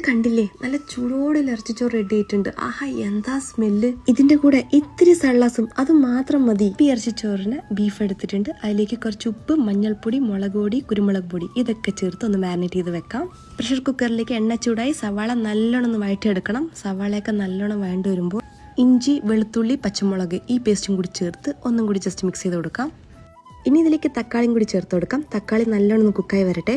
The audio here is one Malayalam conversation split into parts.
കണ്ടില്ലേ, നല്ല ചൂടോടെ ഇറച്ചിച്ചോറ് റെഡി ആയിട്ടുണ്ട്. ആഹാ, എന്താ സ്മെല്ല്! ഇതിന്റെ കൂടെ ഇത്തിരി സള്ളാസും അത് മാത്രം മതി. ഈ ഇറച്ചിച്ചോറിന് ബീഫ് എടുത്തിട്ടുണ്ട്. അതിലേക്ക് കുറച്ച് ഉപ്പ്, മഞ്ഞൾപ്പൊടി, മുളക് പൊടി, കുരുമുളക് പൊടി ഇതൊക്കെ ചേർത്ത് ഒന്ന് മാരിനേറ്റ് ചെയ്ത് വെക്കാം. പ്രഷർ കുക്കറിലേക്ക് എണ്ണ ചൂടായി സവാള നല്ലോണം ഒന്ന് വഴറ്റിയെടുക്കണം. സവാളയൊക്കെ നല്ലോണം വഴണ്ട് വരുമ്പോൾ ഇഞ്ചി, വെളുത്തുള്ളി, പച്ചമുളക് ഈ പേസ്റ്റും കൂടി ചേർത്ത് ഒന്നും കൂടി ജസ്റ്റ് മിക്സ് ചെയ്ത് കൊടുക്കാം. ഇനി ഇതിലേക്ക് തക്കാളിയും കൂടി ചേർത്ത് കൊടുക്കാം. തക്കാളി നല്ലോണം കുക്കായി വരട്ടെ.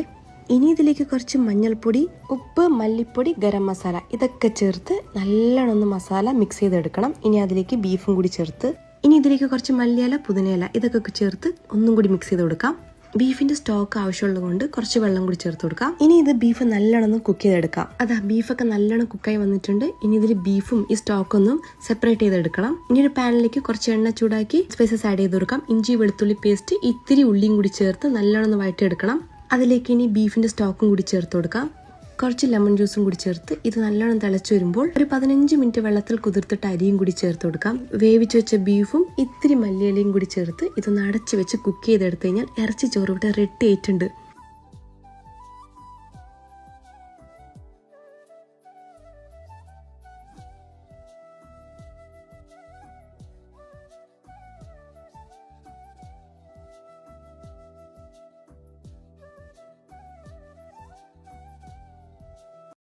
ഇനി ഇതിലേക്ക് കുറച്ച് മഞ്ഞൾപ്പൊടി, ഉപ്പ്, മല്ലിപ്പൊടി, ഗരം മസാല ഇതൊക്കെ ചേർത്ത് നല്ലോണം ഒന്ന് മസാല മിക്സ് ചെയ്തെടുക്കണം. ഇനി അതിലേക്ക് ബീഫും കൂടി ചേർത്ത് ഇനി ഇതിലേക്ക് കുറച്ച് മല്ലിയില, പുതിനയില ഇതൊക്കെ ചേർത്ത് ഒന്നും കൂടി മിക്സ് ചെയ്ത് കൊടുക്കാം. ബീഫിന്റെ സ്റ്റോക്ക് ആവശ്യമുള്ളത് കൊണ്ട് കുറച്ച് വെള്ളം കൂടി ചേർത്ത് കൊടുക്കാം. ഇനി ഇത് ബീഫ് നല്ലോണം കുക്ക് ചെയ്തെടുക്കാം. അതാ ബീഫൊക്കെ നല്ലോണം കുക്കായി വന്നിട്ടുണ്ട്. ഇനി ഇതിൽ ബീഫും ഈ സ്റ്റോക്കൊന്നും സെപ്പറേറ്റ് ചെയ്തെടുക്കണം. ഇനി ഒരു പാനിലേക്ക് കുറച്ച് എണ്ണ ചൂടാക്കി സ്പൈസസ് ആഡ് ചെയ്ത് കൊടുക്കാം. ഇഞ്ചി, വെളുത്തുള്ളി പേസ്റ്റ്, ഇത്തിരി ഉള്ളിയും കൂടി ചേർത്ത് നല്ലോണം വഴറ്റിയെടുക്കണം. അതിലേക്ക് ഇനി ബീഫിന്റെ സ്റ്റോക്കും കൂടി ചേർത്ത് കൊടുക്കാം. കുറച്ച് ലെമൺ ജ്യൂസും കൂടി ചേർത്ത് ഇത് നല്ലോണം തിളച്ചു വരുമ്പോൾ ഒരു 15 മിനിറ്റ് വെള്ളത്തിൽ കുതിർത്തിട്ട് അരിയും കൂടി ചേർത്ത് കൊടുക്കാം. വേവിച്ച് വെച്ച ബീഫും ഇത്തിരി മല്ലിയിലയും കൂടി ചേർത്ത് ഇതൊന്ന് അടച്ചു വെച്ച് കുക്ക് ചെയ്തെടുത്ത് കഴിഞ്ഞാൽ ഇറച്ചി ചോറ് ഇവിടെ റെഡി ആയിട്ടുണ്ട്.